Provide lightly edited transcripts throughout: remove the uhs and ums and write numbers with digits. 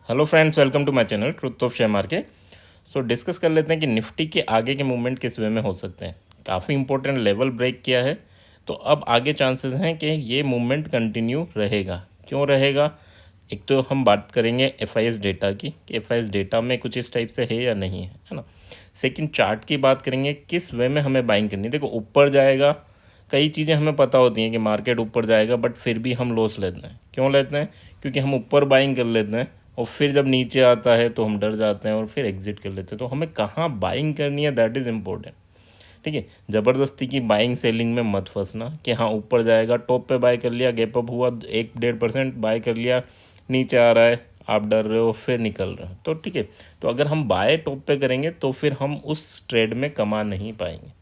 Hello friends, welcome to my channel truth of share market. So discuss कर लेते हैं कि निफ्टी के आगे के मूवमेंट किस वे में हो सकते हैं। काफ़ी इंपॉर्टेंट लेवल ब्रेक किया है, तो अब आगे चांसेस हैं कि ये मूवमेंट कंटिन्यू रहेगा। क्यों रहेगा? एक तो हम बात करेंगे एफआईएस डेटा की कि एफआईएस डेटा में कुछ इस टाइप से है या नहीं है ना। सेकंड, चार्ट की बात करेंगे, किस वे में हमें बाइंग करनी है। देखो, ऊपर जाएगा, कई चीज़ें हमें पता होती हैं कि मार्केट ऊपर जाएगा, बट फिर भी हम लॉस लेते हैं। क्यों लेते हैं? क्योंकि हम ऊपर बाइंग कर लेते हैं और फिर जब नीचे आता है तो हम डर जाते हैं और फिर एग्जिट कर लेते हैं। तो हमें कहाँ बाइंग करनी है, दैट इज़ इम्पोर्टेंट। ठीक है, ज़बरदस्ती की बाइंग सेलिंग में मत फंसना कि हाँ ऊपर जाएगा, टॉप पे बाय कर लिया, गैप अप हुआ 1-1.5% बाय कर लिया, नीचे आ रहा है, आप डर रहे हो फिर निकल रहे हो। तो ठीक है, तो अगर हम बाय टॉप पे करेंगे तो फिर हम उस ट्रेड में कमा नहीं पाएंगे।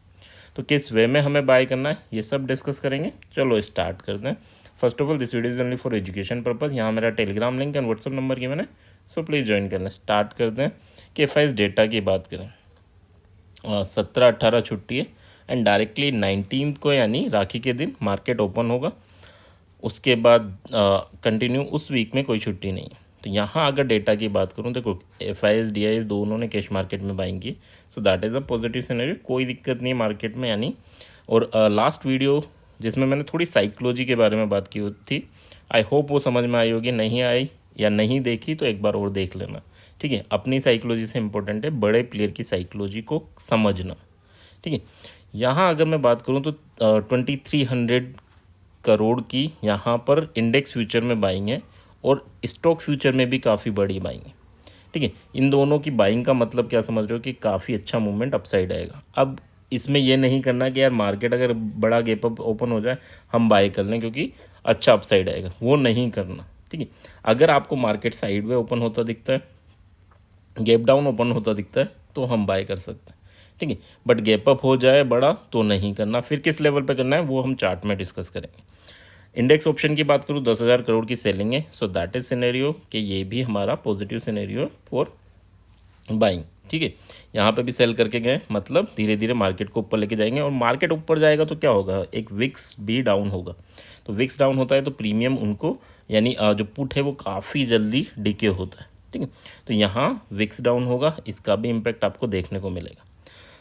तो किस वे में हमें बाय करना है, ये सब डिस्कस करेंगे। चलो स्टार्ट करते हैं। First of all, this video is only for education purpose. यहाँ मेरा Telegram link and WhatsApp number की मैंने, सो प्लीज़ ज्वाइन करना। स्टार्ट करते हैं कि एफआईएस डेटा की बात करें। 17-18 छुट्टी है एंड डायरेक्टली 19 को यानी राखी के दिन मार्केट ओपन होगा। उसके बाद कंटिन्यू उस वीक में कोई छुट्टी नहीं। तो यहाँ अगर डेटा की बात करूँ, देखो एफआईएस डीआईएस दोनों ने कैश मार्केट में बाइंग की, so that is a positive scenario, कोई दिक्कत नहीं है मार्केट में यानी। और लास्ट वीडियो जिसमें मैंने थोड़ी साइकोलॉजी के बारे में बात की थी, आई होप वो समझ में आई होगी। नहीं आई या नहीं देखी तो एक बार और देख लेना। ठीक है, अपनी साइकोलॉजी से इम्पोर्टेंट है बड़े प्लेयर की साइकोलॉजी को समझना। ठीक है, यहाँ अगर मैं बात करूँ तो 2300 करोड़ की यहाँ पर इंडेक्स फ्यूचर में बाइंग है और स्टॉक फ्यूचर में भी काफ़ी बड़ी बाइंग है। ठीक है, इन दोनों की बाइंग का मतलब क्या समझ रहे हो कि काफ़ी अच्छा मूवमेंट अपसाइड आएगा। अब इसमें यह नहीं करना कि यार मार्केट अगर बड़ा गैप अप ओपन हो जाए हम बाय कर लें क्योंकि अच्छा अपसाइड आएगा, वो नहीं करना। ठीक है, अगर आपको मार्केट साइड वे ओपन होता दिखता है, गैप डाउन ओपन होता दिखता है, तो हम बाय कर सकते हैं। ठीक है, बट गैप अप हो जाए बड़ा तो नहीं करना। फिर किस लेवल पे करना है वो हम चार्ट में डिस्कस करेंगे। इंडेक्स ऑप्शन की बात करूँ, 10,000 करोड़ की सेलिंग है, सो दैट इज सिनेरियो कि ये भी हमारा पॉजिटिव सिनेरियो फॉर बाइंग। ठीक है, यहाँ पे भी सेल करके गए, मतलब धीरे धीरे मार्केट को ऊपर लेके जाएंगे। और मार्केट ऊपर जाएगा तो क्या होगा, एक विक्स भी डाउन होगा। तो विक्स डाउन होता है तो प्रीमियम उनको यानी जो पुट है वो काफ़ी जल्दी डिके होता है। ठीक है, तो यहाँ विक्स डाउन होगा, इसका भी इम्पैक्ट आपको देखने को मिलेगा।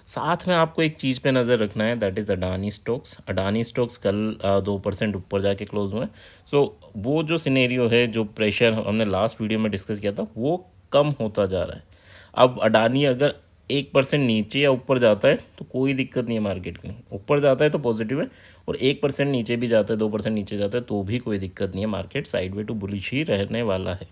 साथ में आपको एक चीज़ पे नज़र रखना है, that is Adani stocks. Adani stocks कल 2% ऊपर जाके क्लोज हुए। सो वो जो सिनेरियो है, जो प्रेशर हमने लास्ट वीडियो में डिस्कस किया था, वो कम होता जा रहा है। अब अडानी अगर 1% नीचे या ऊपर जाता है तो कोई दिक्कत नहीं है मार्केट की। ऊपर जाता है तो पॉजिटिव है, और 1% नीचे भी जाता है, 2% नीचे जाता है तो भी कोई दिक्कत नहीं है। Market sideways to bullish ही रहने वाला है।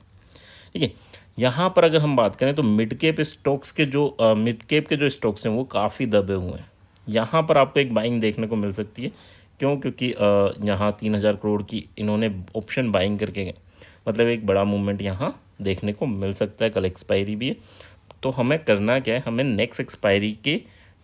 ठीक है, यहाँ पर अगर हम बात करें तो मिड कैप स्टॉक्स के जो मिड कैप के जो स्टॉक्स हैं वो काफ़ी दबे हुए हैं। यहाँ पर आपको एक बाइंग देखने को मिल सकती है। क्यों? क्योंकि यहाँ 3,000 करोड़ की इन्होंने ऑप्शन बाइंग करके गए, मतलब एक बड़ा मूवमेंट यहाँ देखने को मिल सकता है। कल एक्सपायरी भी है, तो हमें करना क्या है, हमें नेक्स्ट एक्सपायरी के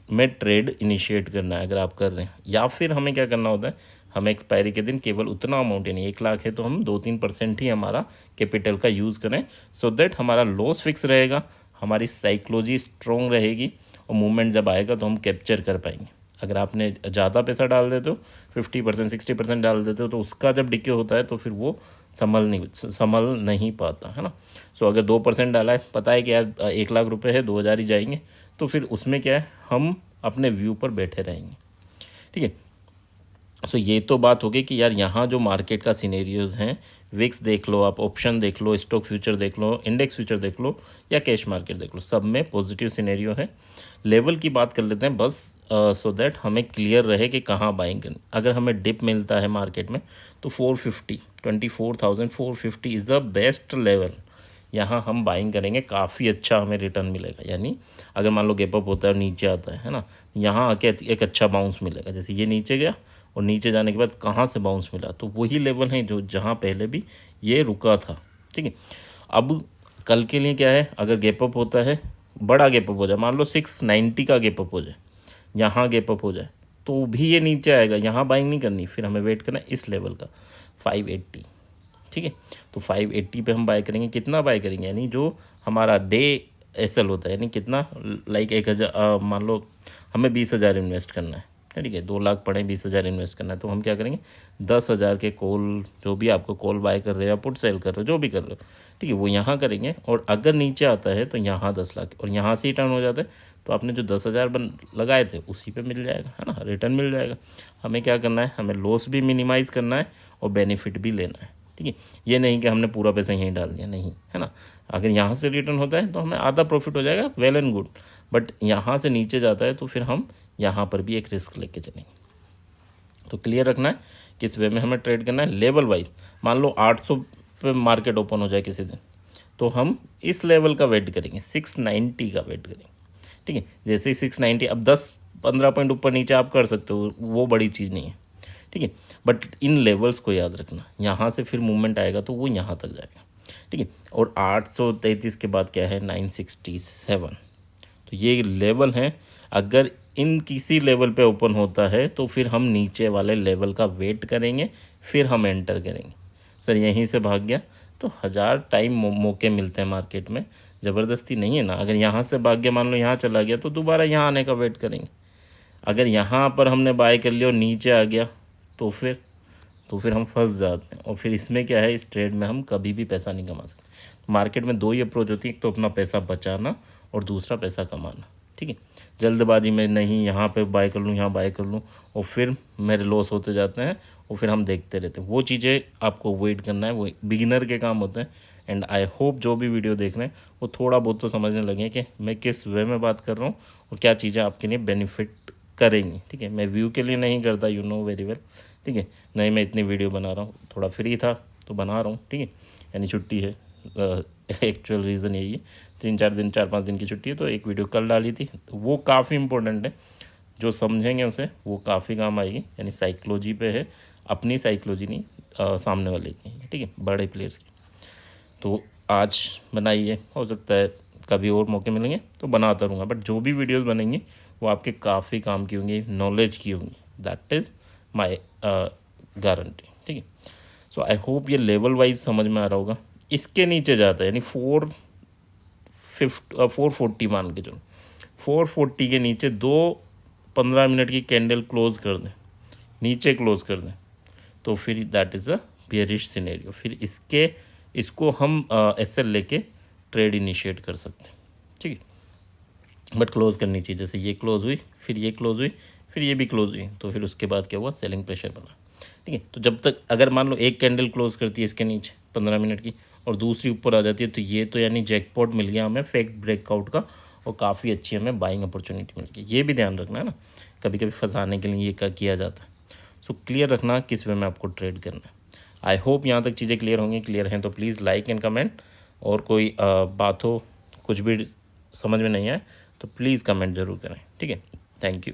में ट्रेड इनिशिएट करना है अगर आप कर रहे हैं। या फिर हमें क्या करना होता है, हमें एक्सपायरी के दिन केवल उतना अमाउंट, यानी 1 लाख है तो हम 2-3% ही हमारा कैपिटल का यूज़ करें, सो दैट हमारा लॉस फिक्स रहेगा, हमारी साइकोलॉजी स्ट्रॉन्ग रहेगी और मूवमेंट जब आएगा तो हम कैप्चर कर पाएंगे। अगर आपने ज़्यादा पैसा डाल देते हो, 50% 60% डाल देते हो, तो उसका जब डिके होता है तो फिर वो संभल नहीं पाता है ना। सो अगर 2% डाला है, पता है कि यार 1 लाख रुपए है, 2,000 ही जाएंगे, तो फिर उसमें क्या है, हम अपने व्यू पर बैठे रहेंगे। ठीक है, सो ये तो बात हो गई कि यार यहाँ जो मार्केट का सिनेरियोज हैं, विक्स देख लो आप, ऑप्शन देख लो, स्टॉक फ्यूचर देख लो, इंडेक्स फ्यूचर देख लो या कैश मार्केट देख लो, सब में पॉजिटिव सिनेरियो है। लेवल की बात कर लेते हैं बस, सो दैट हमें क्लियर रहे कि कहाँ बाइंग करनी। अगर हमें डिप मिलता है मार्केट में तो 450, 24,450 इज़ द बेस्ट लेवल। यहाँ हम बाइंग करेंगे, काफ़ी अच्छा हमें रिटर्न मिलेगा। यानी अगर मान लो गैप अप होता है और नीचे आता है ना, यहाँ आके एक अच्छा बाउंस मिलेगा। जैसे ये नीचे गया और नीचे जाने के बाद कहाँ से बाउंस मिला, तो वही लेवल है जो जहाँ पहले भी ये रुका था। ठीक है, अब कल के लिए क्या है, अगर गैप अप होता है, बड़ा गैप अप हो जाए, मान लो 690 का गैप अप हो जाए, यहाँ गैप अप हो जाए, तो भी ये नीचे आएगा। यहाँ बाइंग नहीं करनी, फिर हमें वेट करना है इस लेवल का 580। ठीक है, तो 580 पे हम बाय करेंगे। कितना बाय करेंगे, यानी जो हमारा डे एसएल होता है, यानी कितना, लाइक 1,000, मान लो हमें 20,000 इन्वेस्ट करना है, ठीक है, 2 लाख पड़े, 20,000 इन्वेस्ट करना है, तो हम क्या करेंगे, 10,000 के कॉल, जो भी आपको कॉल बाय कर रहे हो या पुट सेल कर रहे हो, जो भी कर रहे हो, ठीक है, वो यहाँ करेंगे। और अगर नीचे आता है तो यहाँ 10 लाख, और यहाँ से ही टर्न हो जाता है तो आपने जो 10,000 लगाए थे उसी पे मिल जाएगा, है ना, रिटर्न मिल जाएगा। हमें क्या करना है, हमें लॉस भी मिनिमाइज़ करना है और बेनिफिट भी लेना है, ठीक है। ये नहीं कि हमने पूरा पैसा यहीं डाल दिया, नहीं, है ना। अगर यहाँ से रिटर्न होता है तो हमें आधा प्रॉफिट हो जाएगा, वेल एंड गुड। बट यहाँ से नीचे जाता है तो फिर हम यहाँ पर भी एक रिस्क लेके चलेंगे। तो क्लियर रखना है किस वे में हमें ट्रेड करना है, लेवल वाइज। मान लो 800 पे मार्केट ओपन हो जाए किसी दिन, तो हम इस लेवल का वेट करेंगे, 690 का वेट करेंगे, ठीक है। जैसे ही 690, अब 10-15 पॉइंट ऊपर नीचे आप कर सकते हो, वो बड़ी चीज़ नहीं है, ठीक है। बट इन लेवल्स को याद रखना, यहाँ से फिर मूवमेंट आएगा तो वो यहाँ तक जाएगा, ठीक है। और 833 के बाद क्या है, 967, तो ये लेवल हैं। अगर इन किसी लेवल पे ओपन होता है तो फिर हम नीचे वाले लेवल का वेट करेंगे, फिर हम एंटर करेंगे। सर यहीं से भाग गया तो 1000 टाइम मौके मिलते हैं मार्केट में, ज़बरदस्ती नहीं है ना। अगर यहाँ से भाग गया, मान लो यहाँ चला गया, तो दोबारा यहाँ आने का वेट करेंगे। अगर यहाँ पर हमने बाय कर लिया और नीचे आ गया तो फिर हम फंस जाते हैं। और फिर इसमें क्या है, इस ट्रेड में हम कभी भी पैसा नहीं कमा सकते। मार्केट में 2 ही अप्रोच होती है, एक तो अपना पैसा बचाना और दूसरा पैसा कमाना, ठीक है। जल्दबाजी में नहीं, यहाँ पे बाय कर लूँ, यहाँ बाय कर लूँ, और फिर मेरे लॉस होते जाते हैं और फिर हम देखते रहते हैं। वो चीज़ें आपको अवॉइड करना है, वो बिगिनर के काम होते हैं। एंड आई होप जो भी वीडियो देख रहे हैं वो थोड़ा बहुत तो समझने लगे कि मैं किस वे में बात कर रहा हूँ और क्या चीज़ें आपके लिए बेनिफिट करेंगी, ठीक है। मैं व्यू के लिए नहीं करता, यू नो वेरी वेल, ठीक है। नहीं, मैं इतनी वीडियो बना रहा हूँ, थोड़ा फ्री था तो बना रहा हूँ, ठीक है। यानी छुट्टी है, एक्चुअल रीज़न यही है, 4-5 दिन की छुट्टी है, तो एक वीडियो कल डाली थी, तो वो काफ़ी इंपॉर्टेंट है। जो समझेंगे उसे वो काफ़ी काम आएगी। यानी साइकोलॉजी पे है, अपनी साइकोलॉजी नहीं, सामने वाले की, ठीक है, बड़े प्लेयर्स की। तो आज बनाइए, हो सकता है कभी और मौके मिलेंगे तो बनाता रहूँगा, बट जो भी वीडियोस बनेंगी वो आपके काफ़ी काम की होंगी, नॉलेज की होंगी, दैट इज़ माय गारंटी, ठीक है। सो आई होप ये लेवल वाइज समझ में आ रहा होगा। इसके नीचे जाता है, यानी 440 मान के चलो, 440 के नीचे 15 मिनट की कैंडल क्लोज कर दें, नीचे क्लोज कर दें, तो फिर that is a bearish scenario. फिर इसको हम एसएल लेके ट्रेड इनिशिएट कर सकते हैं, ठीक है। बट क्लोज करनी चाहिए, जैसे ये क्लोज हुई, फिर ये क्लोज हुई, फिर ये भी क्लोज हुई, तो फिर उसके बाद क्या हुआ, सेलिंग प्रेशर बना, ठीक है। तो जब तक, अगर मान लो एक कैंडल क्लोज करती है इसके नीचे 15 मिनट की और दूसरी ऊपर आ जाती है, तो ये तो यानी जैकपॉट मिल गया हमें फेक ब्रेकआउट का, और काफ़ी अच्छी हमें बाइंग अपॉर्चुनिटी मिल गई। ये भी ध्यान रखना है ना, कभी कभी फंसाने के लिए ये किया जाता है। सो क्लियर रखना किस वे में आपको ट्रेड करना है। आई होप यहाँ तक चीज़ें क्लियर होंगी। क्लियर हैं तो प्लीज़ लाइक एंड कमेंट, और कोई बात हो, कुछ भी समझ में नहीं आए तो प्लीज़ कमेंट ज़रूर करें, ठीक है। Thank you.